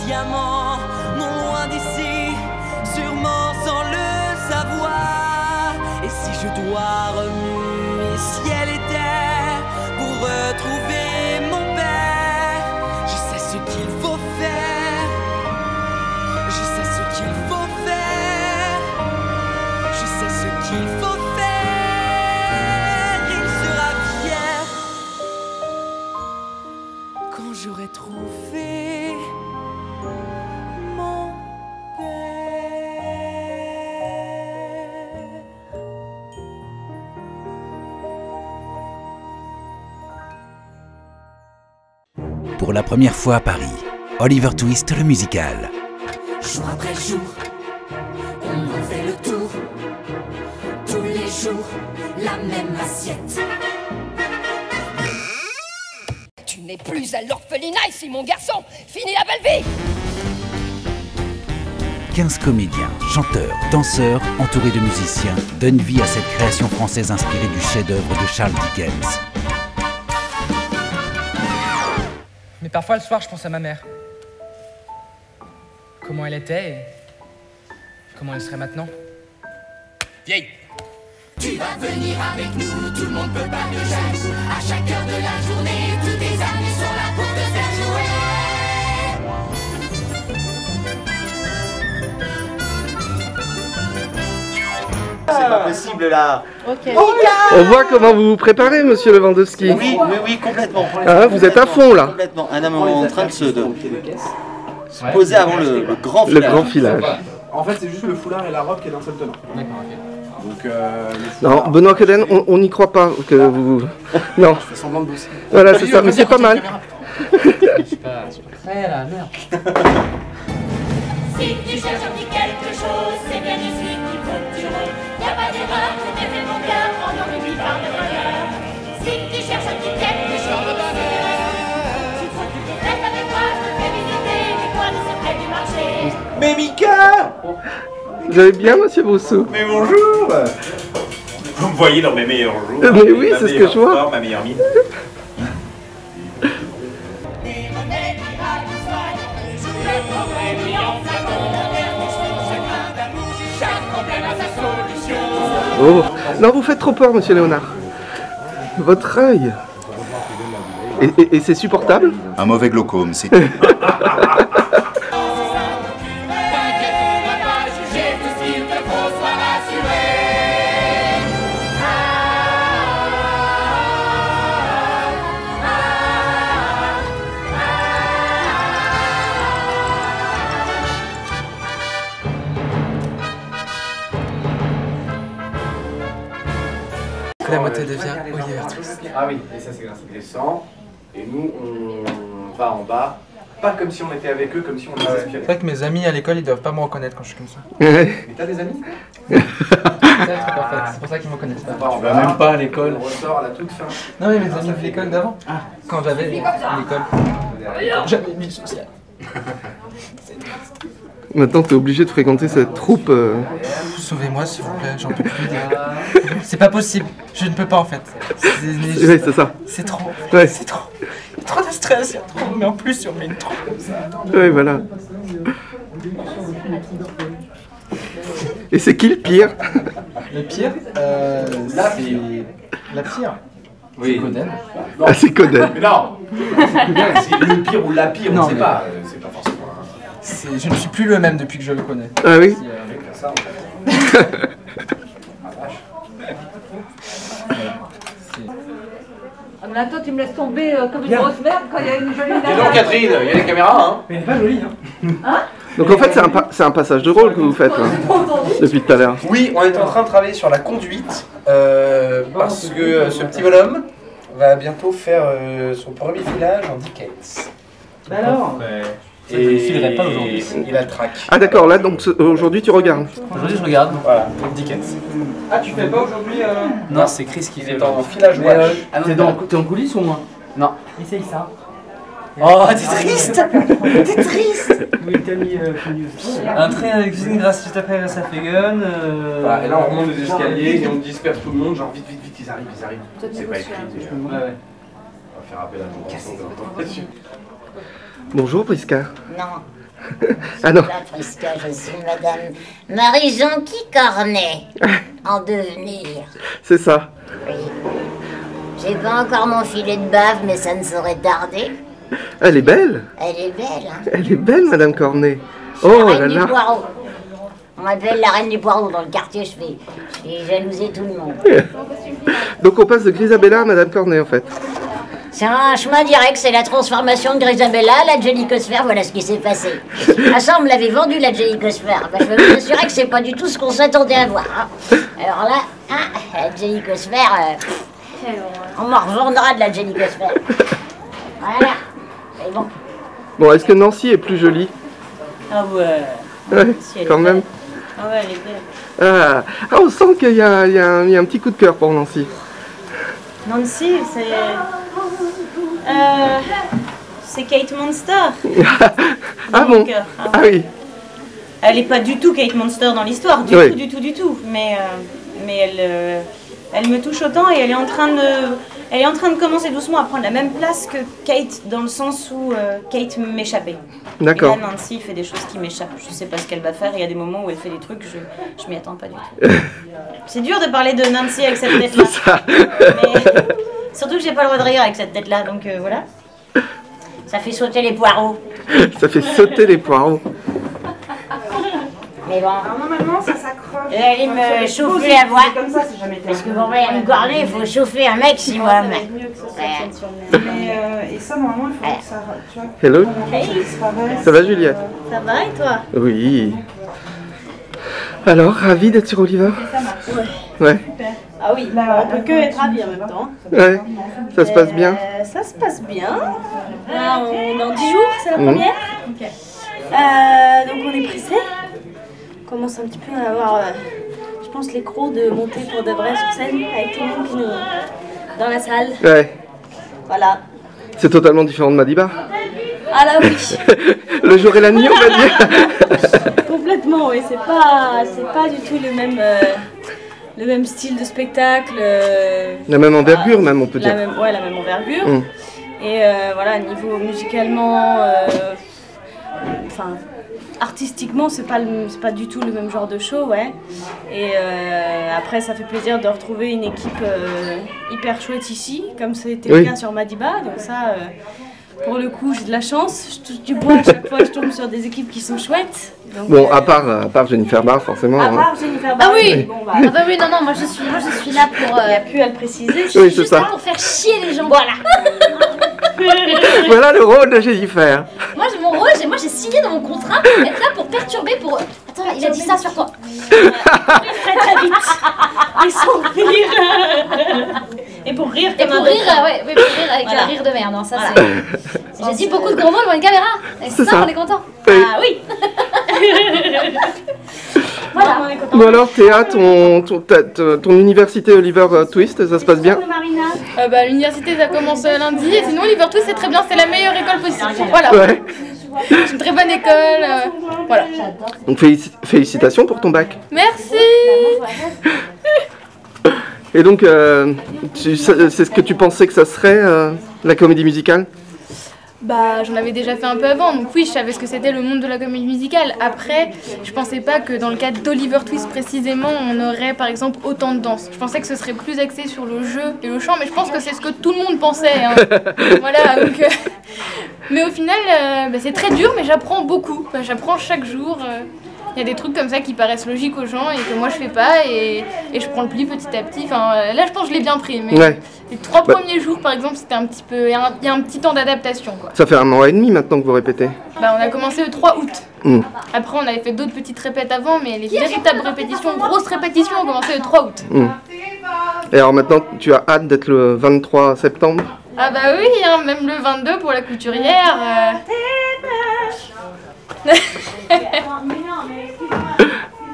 diamant, non loin d'ici, sûrement sans le savoir. Et si je dois remuer ciel et terre pour retrouver mon père, je sais ce qu'il faut faire, je sais ce qu'il faut faire, je sais ce qu'il faut faire. Il sera fier quand j'aurai trouvé mon père. Pour la première fois à Paris, Oliver Twist le musical. Jour après jour, on en fait le tour. Tous les jours, la même assiette. Tu n'es plus à l'orphelinat ici, mon garçon. Fini la belle vie. 15 comédiens, chanteurs, danseurs, entourés de musiciens, donnent vie à cette création française inspirée du chef-d'œuvre de Charles Dickens. Mais parfois le soir, je pense à ma mère. Comment elle était et comment elle serait maintenant. Vieille. Tu vas venir avec nous, tout le monde peut pas te jaloux. À chaque heure de la journée, tous tes amis sont là pour te faire jouer. C'est pas possible là. Ok. On voit comment vous vous préparez, monsieur Lewandowski. Oui, complètement. Ah, vous êtes à fond là. Complètement. Un homme en train de se poser avant le grand Le filage. grand filage. En fait, c'est juste le foulard et la robe qui est d'un seul tenant. D'accord, ok. Donc, Non, Benoît Coden, on n'y croit pas que vous... Non. je fais semblant de bosser. Voilà, c'est ça, mais c'est pas mal. Je suis pas prêt là, merde. Si tu cherches un petit quelque chose, c'est bien ici qu'il faut que tu roules. Y'a pas d'erreur, tout est fait mon cœur, on en oublie par le bonheur. Si tu cherches un petit quelque chose, reste avec moi, je te fais visiter les coins de secrets du marché. Mais Mika! Vous allez bien, monsieur Brousseau? Mais bonjour! Vous me voyez dans mes meilleurs jours. Mais oui, c'est ce que je vois. Ma meilleure mine. Oh, non, vous faites trop peur, monsieur Léonard. Votre œil. Et c'est supportable? Un mauvais glaucome, c'est tout. La moitié devient Oliver Twist. Ah oui, et ça c'est grâce à des sangs. Et nous, on va en bas. Pas comme si on était avec eux, comme si on les espionnait. C'est vrai que mes amis à l'école, ils doivent pas me reconnaître quand je suis comme ça. Ouais. Mais t'as des amis? Peut-être, en fait. C'est pour ça qu'ils me reconnaissent pas. On va même pas à l'école. On ressort à la toute fin. Non mais mes amis de l'école d'avant. Quand j'avais l'école. J'avais mis social. Maintenant, t'es obligé de fréquenter cette troupe. Sauvez-moi s'il vous plaît, j'en peux plus. C'est pas possible, je ne peux pas en fait. Oui, c'est ça. C'est trop. Ouais. C'est trop. Il y a trop de stress, il y a trop. Mais en plus, si on met une troupe comme ça. Oui, voilà. Et c'est qui le pire? Le pire, c'est la pire. Oui. C'est Coden. Ah, c'est Coden. Mais non. C'est le pire ou la pire, on ne sait pas. C'est pas forcément. Je ne suis plus le même depuis que je le connais. Ah oui? Ah, mais attends, tu me laisses tomber comme une grosse merde quand il y a une jolie Dis donc, Catherine, il y a les caméras, hein. Mais elle est pas jolie, hein. Donc en fait, c'est un passage de rôle que vous faites hein, depuis tout à l'heure. Oui, on est en train de travailler sur la conduite parce que ce petit bonhomme va bientôt faire son premier filage en Dickens. Bah alors Et je ne filerai pas aujourd'hui. Il a le trac. Ah d'accord, là donc aujourd'hui tu regardes. Aujourd'hui je regarde. Voilà, Dickens. Ah, tu fais pas aujourd'hui Non, c'est Chris qui fait en filage watch. T'es en coulisses ou moins? Non. Essaye ça. Oh, t'es triste. T'es triste. Oui, t'as mis Un train avec cuisine grâce juste après à Saint-Fégon. Voilà, et là on remonte les escaliers et on disperse tout le monde, genre vite, ils arrivent. C'est pas écrit. Ouais, ouais. On va faire appel à ton garçon. Bonjour Prisca. Non. Ah non. La Prisca, je suis Madame Marie-Jonquille Cornet, en devenir. C'est ça. Oui. J'ai pas encore mon filet de bave, mais ça ne saurait tarder. Elle est belle. Elle est belle, hein. Elle est belle, Madame Cornet. La Oh là reine du là. poireau. On m'appelle la reine du poireau dans le quartier, je fais jalouser tout le monde. Donc on passe de Grisabella à Madame Cornet en fait. C'est un chemin direct, c'est la transformation de Grisabella à la Jellicosphère, voilà ce qui s'est passé. Ah ça, on me l'avait vendu la Jellicosphère. Bah, je peux vous assurer que c'est pas du tout ce qu'on s'attendait à voir. Hein. Alors là, hein, la Jellicosphère, on m'en revendra de la Jellicosphère. Voilà. Et bon. Bon, est-ce que Nancy est plus jolie? Ah ouais. Ouais, Si, elle quand est même. belle. Ah ouais, elle est belle. Ah, on sent qu'il y a un petit coup de cœur pour Nancy. Nancy, c'est Kate Monster. Ah bon? Ah oui. Elle est pas du tout Kate Monster dans l'histoire, du tout. Mais elle me touche autant et elle est en train de commencer doucement à prendre la même place que Kate dans le sens où Kate m'échappait. D'accord. Et là, Nancy fait des choses qui m'échappent. Je sais pas ce qu'elle va faire. Il y a des moments où elle fait des trucs, je m'y attends pas du tout. C'est dur de parler de Nancy avec cette tête-là. Mais surtout que j'ai pas le droit de rire avec cette tête-là, donc voilà. Ça fait sauter les poireaux. Ça fait sauter les poireaux. Mais bon. Alors normalement ça s'accroche. Elle me chauffer la voix. Comme ça, c'est jamais Parce que pour me corner, il faut chauffer un maximum. Et ça normalement il faut que ça. Tu vois, Hello. disparaisse. Ça va Juliette? Ça va et toi? Oui. Alors, ravi d'être sur Oliver? Ça marche. Ouais. Ah oui, on peut que être ravis en même temps. Ouais. Ça se passe bien? Ça se passe bien. Là, dans 10 jours, c'est la première. Donc on est pressé. On commence un petit peu à avoir, je pense, les crocs de monter pour de vrai sur scène avec tout le monde qui nous dans la salle. Ouais. Voilà. C'est totalement différent de Madiba. Ah là oui. Le jour et la nuit, on va dire. Complètement, oui. C'est pas du tout le même style de spectacle. La même envergure, même, on peut dire. La même envergure. Mm. Et voilà, niveau musicalement, enfin, artistiquement, c'est pas du tout le même genre de show, ouais. Et après, ça fait plaisir de retrouver une équipe hyper chouette ici, comme c'était le cas sur Madiba. Donc ça, pour le coup, j'ai de la chance. Je touche du bois à chaque fois, je tombe sur des équipes qui sont chouettes. Donc, bon, à part Jennifer Barr, forcément. À part Jennifer Barr. Ah oui. Bon, bah, Ah bah oui, non, moi je suis là pour. Il n'y a plus à le préciser. Oui, c'est ça. Là pour faire chier les gens. Voilà. Voilà le rôle de Jennifer. Moi, mon rôle, j'ai signé dans mon contrat être là pour perturber, pour. Attends, il a dit ça sur toi. Très vite. Et sans rire. Et pour rire comme un rire, oui, pour rire avec un rire de merde. Hein, ça c'est. J'ai dit beaucoup de gros mots devant une caméra. Et ça, on est content. Ah oui. Voilà. Bon alors Théa, ton université Oliver Twist, ça se passe bien? L'université ça commence lundi et sinon Oliver Twist c'est très bien, c'est la meilleure école possible. Voilà. Ouais. C'est une très bonne école. Voilà. Donc félicitations pour ton bac. Merci. Et donc, c'est ce que tu pensais que ça serait, la comédie musicale? J'en avais déjà fait un peu avant, donc oui, je savais ce que c'était le monde de la comédie musicale. Après, je pensais pas que dans le cadre d'Oliver Twist précisément, on aurait par exemple autant de danse. Je pensais que ce serait plus axé sur le jeu et le chant, mais je pense que c'est ce que tout le monde pensait. Hein. Voilà, donc... Mais au final, c'est très dur, mais j'apprends beaucoup. J'apprends chaque jour. Il y a des trucs comme ça qui paraissent logiques aux gens et que moi je fais pas et je prends le pli petit à petit. Enfin, là je pense que je l'ai bien pris, mais les 3 premiers jours par exemple c'était un petit peu... Il y a un petit temps d'adaptation quoi. Ça fait 1 an et demi maintenant que vous répétez? On a commencé le 3 août. Après on avait fait d'autres petites répètes avant, mais les véritables répétitions, grosses répétitions, ont commencé le 3 août. Et alors maintenant tu as hâte d'être le 23 septembre? Ah bah oui, hein, même le 22 pour la couturière.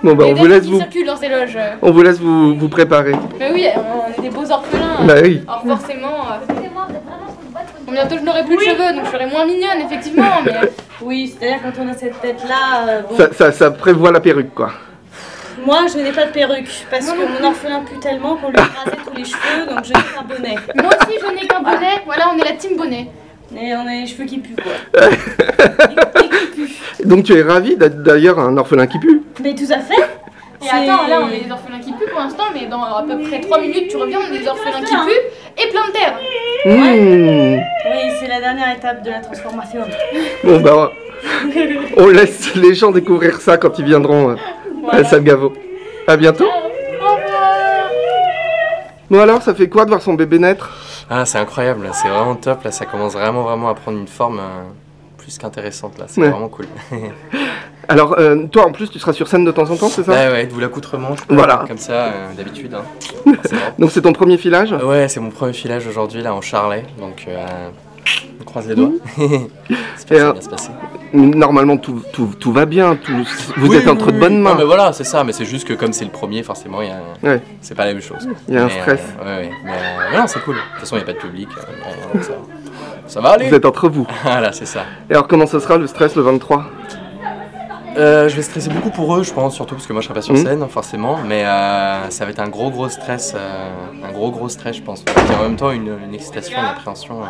Bon on vous laisse on vous laisse vous préparer. Mais oui, on est des beaux orphelins. Bah oui. Alors forcément. Bientôt je n'aurai plus de cheveux, donc je serai moins mignonne effectivement. Mais... Oui, c'est-à-dire quand on a cette tête-là. Ça prévoit la perruque quoi. Moi je n'ai pas de perruque parce que mon orphelin pue tellement qu'on lui a rasé tous les cheveux, donc je n'ai qu'un bonnet. Moi aussi je n'ai qu'un bonnet. Voilà, on est la team bonnet. Et on a les cheveux qui puent, quoi. Et qui puent. Donc tu es ravi d'être d'ailleurs un orphelin qui pue. Mais tout à fait. Et attends, là on est des orphelins qui puent pour l'instant, mais dans à peu près 3 minutes tu reviens, on est des orphelins qui puent et plein de terre. Oui, c'est la dernière étape de la transformation. Bon bah, on laisse les gens découvrir ça quand ils viendront à la salle Gaveau. À bientôt. Au revoir. Bon alors, ça fait quoi de voir son bébé naître? Ah, c'est incroyable, c'est vraiment top, là ça commence vraiment à prendre une forme plus qu'intéressante là, c'est Ouais. vraiment cool. Alors, toi en plus, tu seras sur scène de temps en temps, c'est ça? Ouais, d'où l'accoutrement, je peux Voilà. comme ça, d'habitude. Hein. Donc c'est ton premier filage? Ouais, c'est mon premier filage aujourd'hui là en Charlet, donc on croise les doigts. J'espère que ça va bien se passer. Normalement tout va bien, vous êtes entre de bonnes mains. Non, mais voilà, c'est ça, mais c'est juste que comme c'est le premier, forcément, c'est pas la même chose. Il y a un stress. Mais non, c'est cool. De toute façon, il n'y a pas de public. Ça va aller. Vous êtes entre vous. Voilà, c'est ça. Et alors comment ça sera le stress le 23? Je vais stresser beaucoup pour eux, je pense, surtout parce que moi je serai pas sur scène, forcément, mais ça va être un gros stress, je pense. Et en même temps, une excitation, une appréhension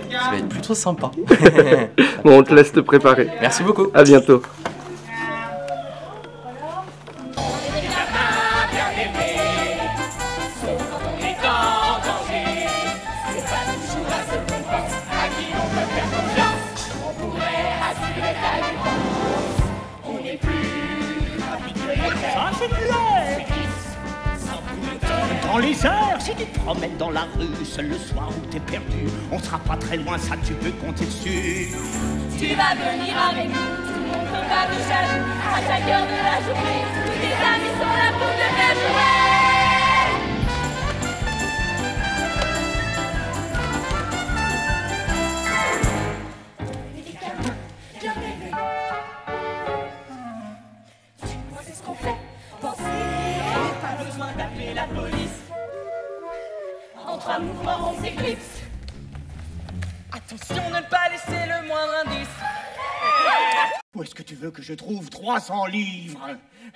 qui va être plutôt sympa. Bon, on te laisse te préparer. Merci beaucoup. À bientôt. Dans les heures, si tu te promènes dans la rue, seul le soir où t'es perdu, on sera pas très loin, ça tu peux compter dessus. Tu vas venir avec nous, tout le monde fera de jaloux. À chaque heure de la journée, tous tes amis sont là pour te faire jouer. Bien rêvé. Tu vois, c'est ce qu'on fait. Penser, pas besoin d'appeler la police. En 3 mouvements, on s'éclipse. Attention de ne pas laisser le moindre indice. Où est-ce que tu veux que je trouve 300 livres?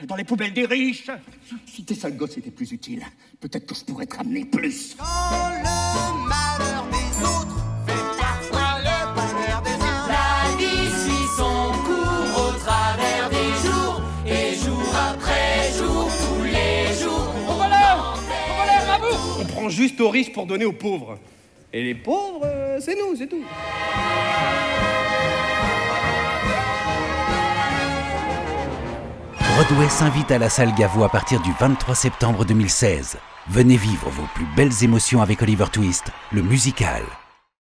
Dans les poubelles des riches? Si tes sales gosses étaient plus utiles, peut-être que je pourrais te ramener plus. Quand le malheur des autres fait parfois le bonheur des uns, la vie suit son cours au travers des jours, et jour après jour, tous les jours. Au voleur, Rabou! On prend juste aux riches pour donner aux pauvres. Et les pauvres, c'est nous, c'est tout. Broadway s'invite à la salle Gaveau à partir du 23 septembre 2016. Venez vivre vos plus belles émotions avec Oliver Twist, le musical.